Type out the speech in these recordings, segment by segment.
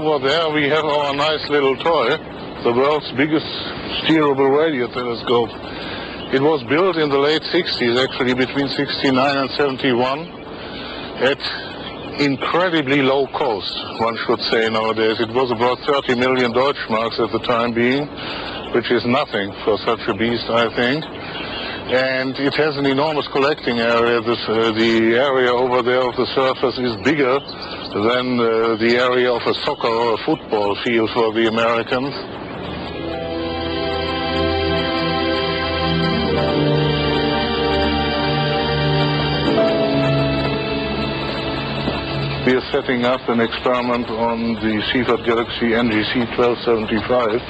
over there we have our nice little toy, the world's biggest steerable radio telescope. It was built in the late 60s, actually between 69 and 71, at incredibly low cost, one should say nowadays. It was about 30 million Deutschmarks at the time being, which is nothing for such a beast, I think. And it has an enormous collecting area. The area over there of the surface is bigger than the area of a soccer or a football field for the Americans. We are setting up an experiment on the Seyfert Galaxy NGC 1275,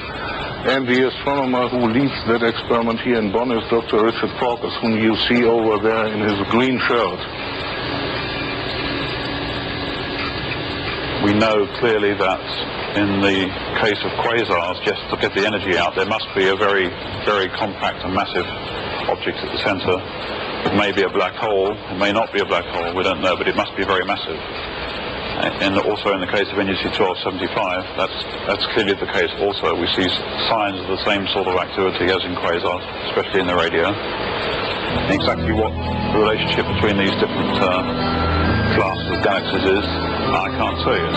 and the astronomer who leads that experiment here in Bonn is Dr. Richard Focus, whom you see over there in his green shirt. We know clearly that in the case of quasars, just to get the energy out, there must be a very, very compact and massive object at the center. It may be a black hole, it may not be a black hole, we don't know, but it must be very massive. And also in the case of NGC 1275, that's clearly the case also. We see signs of the same sort of activity as in quasars, especially in the radio. Exactly what the relationship between these different classes of galaxies is, I can't tell you.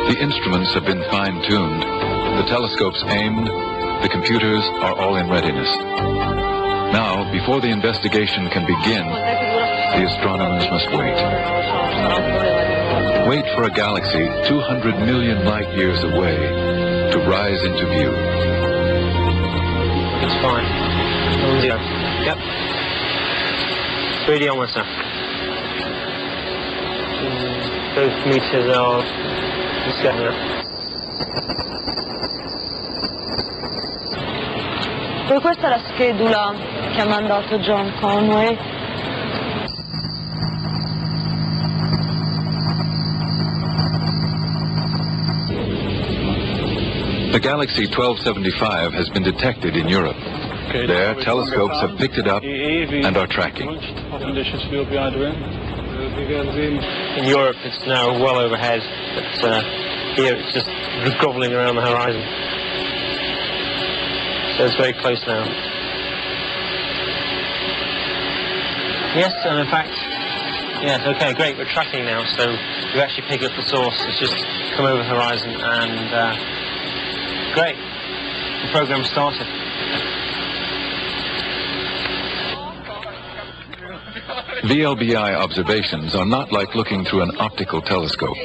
The instruments have been fine-tuned, the telescopes aimed, the computers are all in readiness. Now, before the investigation can begin, the astronomers must wait. Wait for a galaxy 200 million light years away to rise into view. It's fine. Yep. 3D onwards now. Both meters are setting up. Poi questa è la schedula che ha mandato John Conway. The Galaxy 1275 has been detected in Europe. There, telescopes have picked it up and are tracking. In Europe, it's now well overhead, but here it's just groveling around the horizon. So it's very close now. Yes, and in fact, yes, okay, great, we're tracking now, so we've actually picked up the source. It's just come over the horizon, and great, the program started. VLBI observations are not like looking through an optical telescope.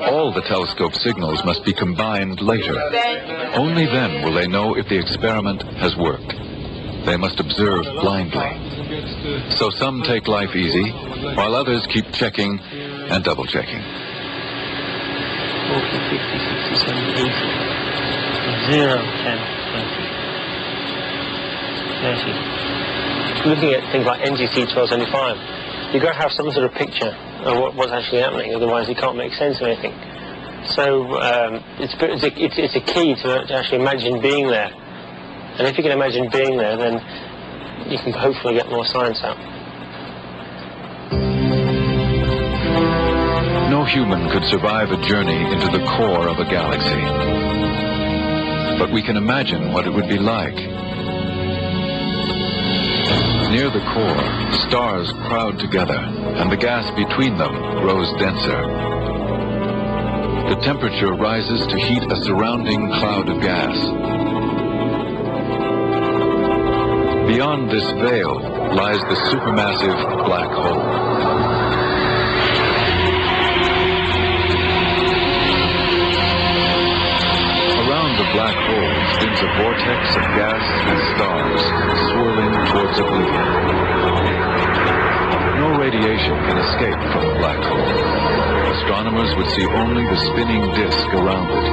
All the telescope signals must be combined later. Only then will they know if the experiment has worked. They must observe blindly. So some take life easy, while others keep checking and double-checking. 40, 50, 60, 70, 80, 0, 10, 20, 30. Looking at things like NGC 1275, you've got to have some sort of picture of what's actually happening, otherwise you can't make sense of anything. So it's a key to actually imagine being there. And if you can imagine being there, then you can hopefully get more science out. No human could survive a journey into the core of a galaxy. But we can imagine what it would be like. Near the core, stars crowd together, and the gas between them grows denser. The temperature rises to heat a surrounding cloud of gas. Beyond this veil lies the supermassive black hole. Around the black hole spins a vortex of gas and stars swirling towards oblivion. No radiation can escape from the black hole. A astronomers would see only the spinning disk around it.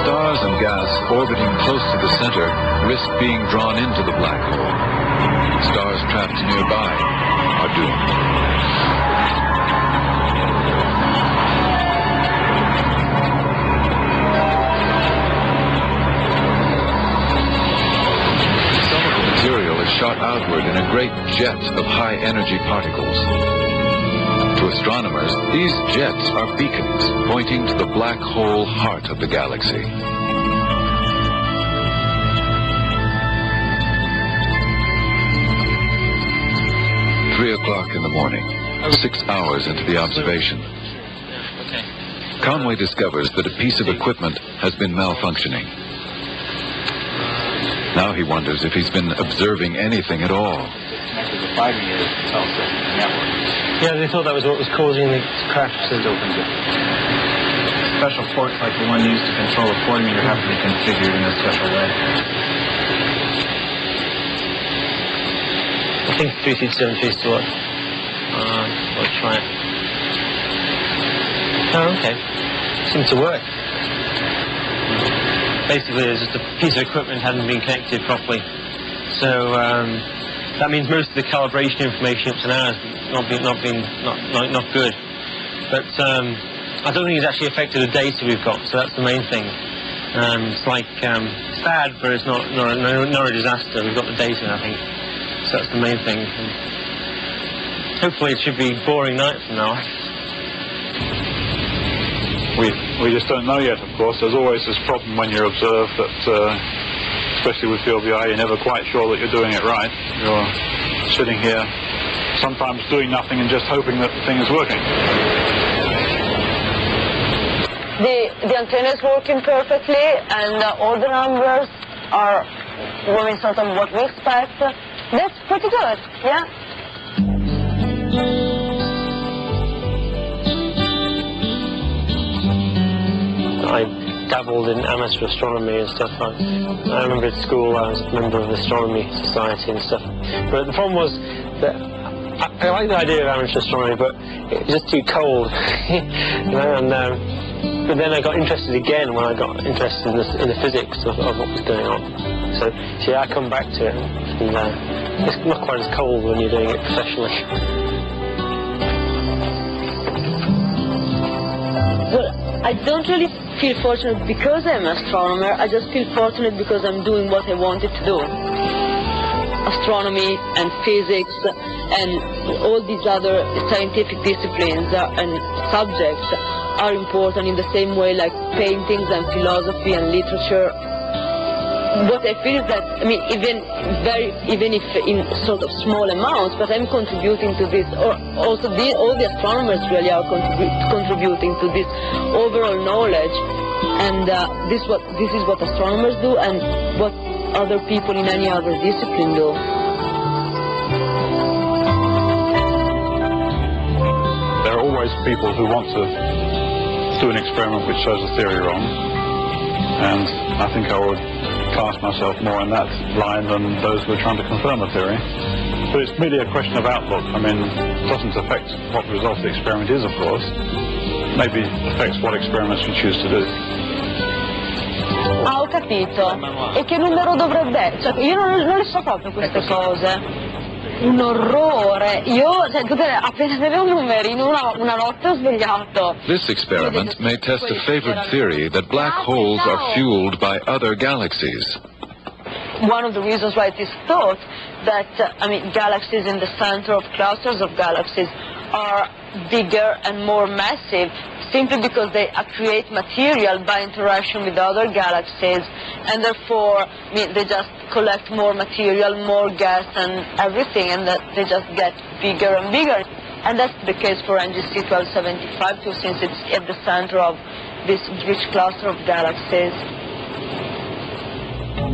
Stars and gas orbiting close to the center risk being drawn into the black hole. Stars trapped nearby are doomed. Shot outward in a great jet of high-energy particles. To astronomers, these jets are beacons pointing to the black hole heart of the galaxy. Three o'clock in the morning, 6 hours into the observation. Conway discovers that a piece of equipment has been malfunctioning. Now he wonders if he's been observing anything at all. Yeah, they thought that was what was causing the crash. Special ports like the one used to control a 40-meter have to be configured in a special way. I think 367 is still up. We'll try it. Oh, okay. Seems to work. Basically, there's just a piece of equipment hadn't been connected properly. So that means most of the calibration information up to now has not good. But I don't think it's actually affected the data we've got. So that's the main thing. It's like it's bad, but it's not a disaster. We've got the data, I think. So that's the main thing. And hopefully, it should be a boring night from now on. We just don't know yet, of course. There's always this problem when you observe that, especially with VLBI, you're never quite sure that you're doing it right. You're sitting here, sometimes doing nothing and just hoping that the thing is working. The antenna is working perfectly, and all the numbers are going sort of what we expect. That's pretty good, yeah? I dabbled in amateur astronomy and stuff. I remember at school I was a member of the Astronomy Society and stuff. But the problem was that I like the idea of amateur astronomy, but it was just too cold. But then I got interested again when I got interested in the physics of what was going on. So I come back to it, and it's not quite as cold when you're doing it professionally. Well, I don't really feel fortunate because I'm an astronomer. I just feel fortunate because I'm doing what I wanted to do. Astronomy and physics and all these other scientific disciplines and subjects are important in the same way like paintings and philosophy and literature. What I feel is that, I mean, even if in sort of small amounts, but I'm contributing to this, or also all the astronomers really are contributing to this overall knowledge, and this is what astronomers do and what other people in any other discipline do. There are always people who want to do an experiment which shows a theory wrong, and I think I would cast myself more in that line than those who are trying to confirm a theory. But it's merely a question of outlook. I mean, it doesn't affect what the result of the experiment is, of course. Maybe affects what experiments you choose to do. Ah, ho capito. E che numero dovrebbe? Cioè, io non le so proprio queste cose. Un orrore. Io, appena avevo numeri, in una notte ho svegliato. This experiment may test a favored theory that black holes are fueled by other galaxies. One of the reasons why it is thought that, galaxies in the center of clusters of galaxies are bigger and more massive simply because they create material by interaction with other galaxies, and therefore they just collect more material, more gas and everything, and that they just get bigger and bigger. And that's the case for NGC 1275 too, since it's at the center of this rich cluster of galaxies.